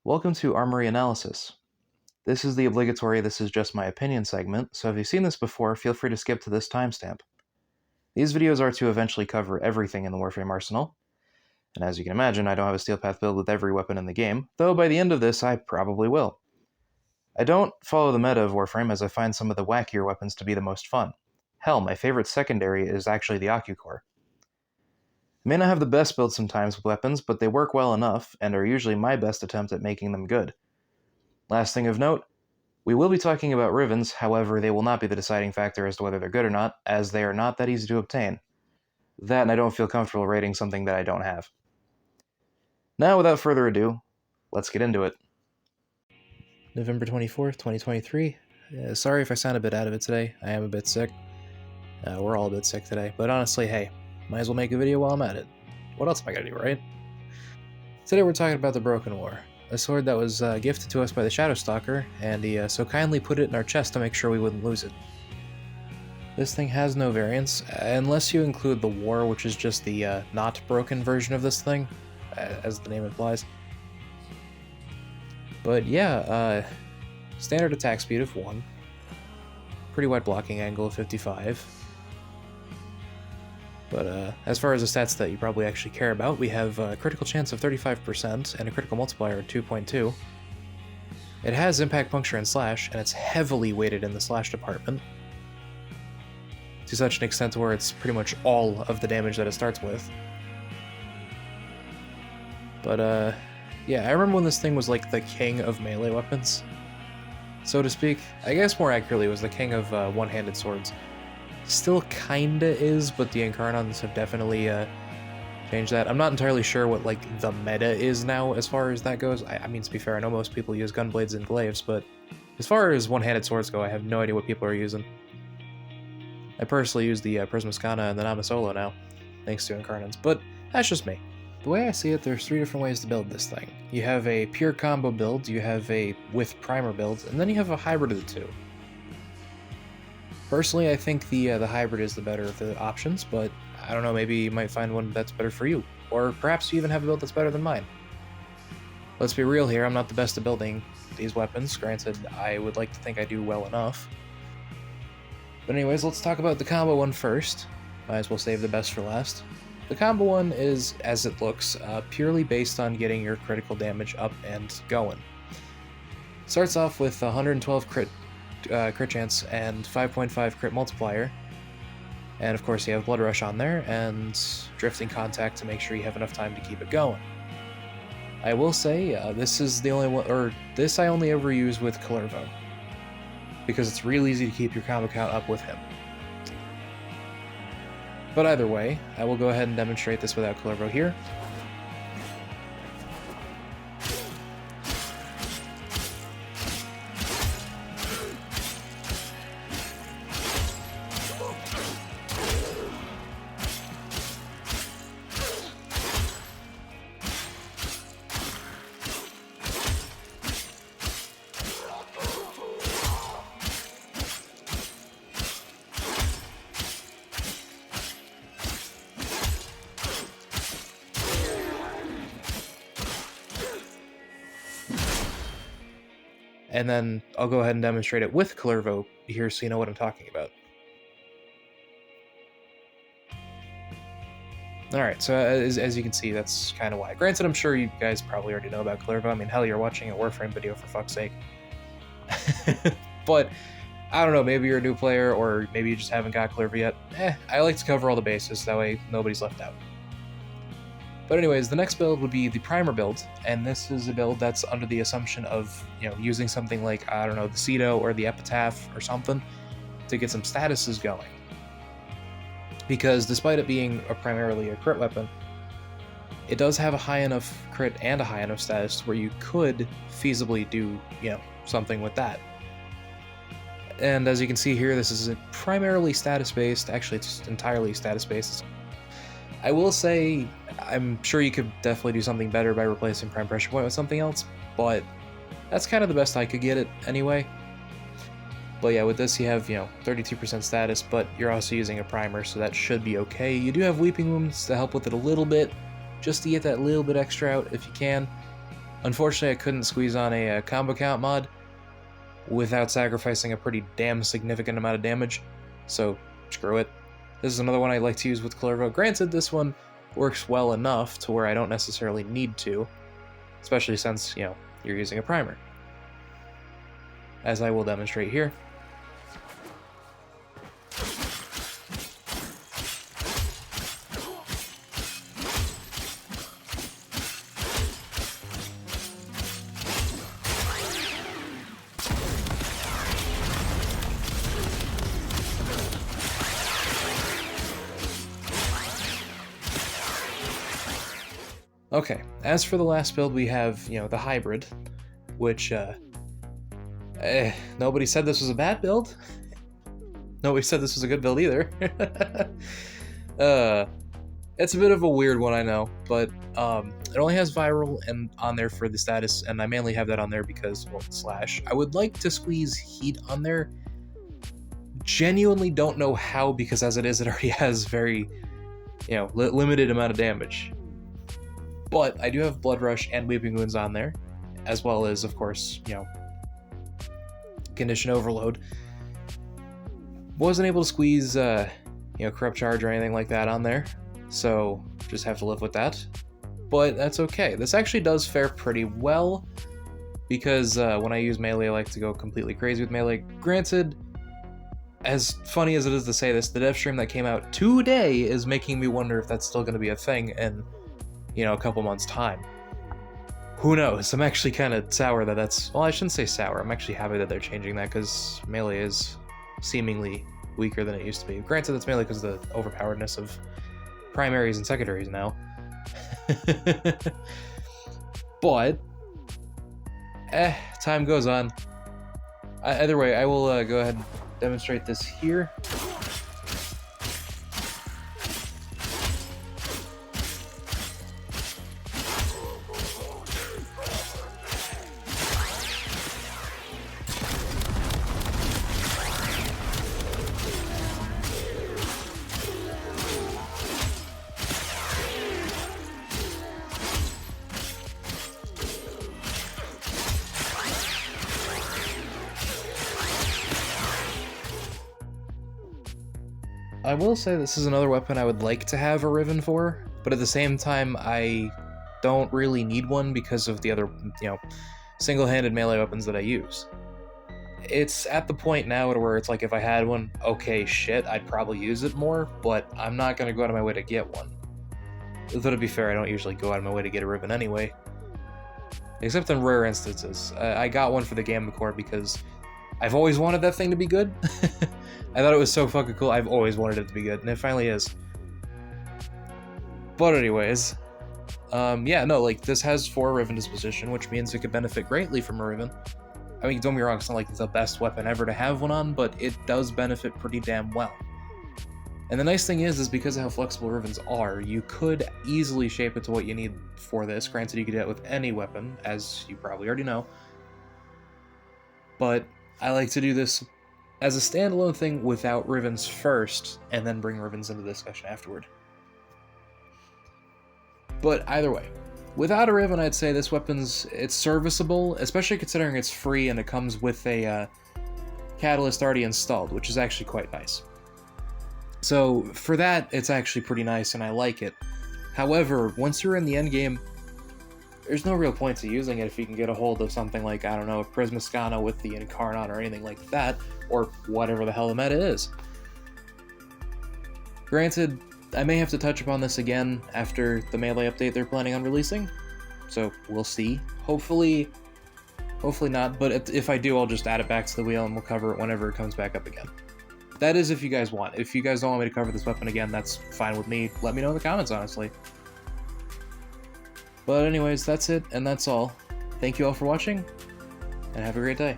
Welcome to Armory Analysis. This is the obligatory "This is just my opinion" segment, so if you've seen this before, feel free to skip to this timestamp. These videos are to eventually cover everything in the Warframe arsenal, and as you can imagine, I don't have a Steel Path build with every weapon in the game, though by the end of this I probably will. I don't follow the meta of Warframe as I find some of the wackier weapons to be the most fun. Hell, my favorite secondary is actually the Ocucore. I may not have the best build sometimes with weapons, but they work well enough, and are usually my best attempt at making them good. Last thing of note, we will be talking about Rivens, however they will not be the deciding factor as to whether they're good or not, as they are not that easy to obtain. That and I don't feel comfortable rating something that I don't have. Now, without further ado, let's get into it. November 24th, 2023. Sorry if I sound a bit out of it today. I am a bit sick. We're all a bit sick today, but honestly, hey, might as well make a video while I'm at it. What else am I gonna do, right? Today we're talking about the Broken War, a sword that was gifted to us by the Shadowstalker, and he so kindly put it in our chest to make sure we wouldn't lose it. This thing has no variants, unless you include the War, which is just the not broken version of this thing, as the name implies. But yeah, standard attack speed of 1, pretty wide blocking angle of 55. But as far as the stats that you probably actually care about, we have a critical chance of 35% and a critical multiplier of 2.2. It has impact, puncture, and slash, and it's heavily weighted in the slash department, to such an extent where it's pretty much all of the damage that it starts with. But yeah, I remember when this thing was like the king of melee weapons, so to speak. I guess more accurately, it was the king of one-handed swords. Still kinda is, but the Incarnons have definitely changed that. I'm not entirely sure what like the meta is now as far as that goes. I mean, to be fair, I know most people use gunblades and glaives, but as far as one-handed swords go, I have no idea what people are using. I personally use the Prismascana and the Namasolo now, thanks to Incarnons, but that's just me. The way I see it, there's 3 different ways to build this thing. You have a pure combo build, you have a with primer build, and then you have a hybrid of the two. Personally, I think the hybrid is the better of the options, but I don't know, maybe you might find one that's better for you. Or perhaps you even have a build that's better than mine. Let's be real here, I'm not the best at building these weapons. Granted, I would like to think I do well enough. But anyways, let's talk about the combo one first. Might as well save the best for last. The combo one is, as it looks, purely based on getting your critical damage up and going. Starts off with 112 crit chance and 5.5 crit multiplier, and of course you have Blood Rush on there and Drifting Contact to make sure you have enough time to keep it going. I will say this is the only one, or this I only ever use with Kullervo, because it's real easy to keep your combo count up with him. But either way, I will go ahead and demonstrate this without Kullervo here. And then I'll go ahead and demonstrate it with Kullervo here so you know what I'm talking about. Alright, so as you can see, that's kind of why. Granted, I'm sure you guys probably already know about Kullervo. I mean, hell, you're watching a Warframe video, for fuck's sake. But, I don't know, maybe you're a new player, or maybe you just haven't got Kullervo yet. I like to cover all the bases, that way nobody's left out. But anyways, the next build would be the Primer build, and this is a build that's under the assumption of, using something like, I don't know, the Cedo or the Epitaph or something to get some statuses going. Because despite it being primarily a crit weapon, it does have a high enough crit and a high enough status where you could feasibly do, something with that. And as you can see here, this is primarily status-based. Actually, it's entirely status-based. I will say, I'm sure you could definitely do something better by replacing Prime Pressure Point with something else, but that's kind of the best I could get it anyway. But yeah, with this you have, 32% status, but you're also using a primer, so that should be okay. You do have Weeping Wounds to help with it a little bit, just to get that little bit extra out if you can. Unfortunately, I couldn't squeeze on a combo count mod without sacrificing a pretty damn significant amount of damage, so screw it. This is another one I like to use with Kullervo. Granted, this one works well enough to where I don't necessarily need to, especially since, you know, you're using a primer, as I will demonstrate here. Okay, as for the last build, we have, you know, the hybrid, which, nobody said this was a bad build. Nobody said this was a good build either. It's a bit of a weird one, I know, but it only has viral and on there for the status, and I mainly have that on there because, well, slash. I would like to squeeze heat on there. Genuinely don't know how, because as it is, it already has very, you know, limited amount of damage. But I do have Blood Rush and Weeping Wounds on there, as well as, of course, you know, Condition Overload. Wasn't able to squeeze, you know, Corrupt Charge or anything like that on there, so just have to live with that. But that's okay. This actually does fare pretty well, because when I use melee, I like to go completely crazy with melee. Granted, as funny as it is to say this, the dev stream that came out today is making me wonder if that's still going to be a thing in, you know, a couple months' time. Who knows? I'm actually kind of sour that that's... Well, I shouldn't say sour. I'm actually happy that they're changing that, because melee is seemingly weaker than it used to be. Granted, that's mainly because of the overpoweredness of primaries and secondaries now. But, time goes on. Either way, I will go ahead and demonstrate this here. I will say this is another weapon I would like to have a Riven for, but at the same time, I don't really need one because of the other, you know, single-handed melee weapons that I use. It's at the point now where it's like, if I had one, okay, shit, I'd probably use it more, but I'm not going to go out of my way to get one. Though to be fair, I don't usually go out of my way to get a Riven anyway. Except in rare instances. I got one for the Gamma Core because I've always wanted that thing to be good. I thought it was so fucking cool. I've always wanted it to be good, and it finally is. But anyways, yeah, no, like, this has 4 Riven disposition, which means it could benefit greatly from a Riven. I mean, don't be wrong, it's not like it's the best weapon ever to have one on, but it does benefit pretty damn well. And the nice thing is because of how flexible Rivens are, you could easily shape it to what you need for this. Granted, you could do that with any weapon, as you probably already know. But I like to do this as a standalone thing without Rivens first, and then bring Rivens into the discussion afterward. But either way, without a Riven, I'd say this weapon's, it's serviceable, especially considering it's free and it comes with a catalyst already installed, which is actually quite nice. So for that, it's actually pretty nice and I like it. However, once you're in the endgame, there's no real point to using it if you can get a hold of something like, I don't know, Prismascana with the Incarnon or anything like that, or whatever the hell the meta is. Granted, I may have to touch upon this again after the melee update they're planning on releasing, so we'll see. Hopefully not, but if I do, I'll just add it back to the wheel and we'll cover it whenever it comes back up again. That is if you guys want. If you guys don't want me to cover this weapon again, that's fine with me. Let me know in the comments, honestly. But anyways, that's it, and that's all. Thank you all for watching, and have a great day.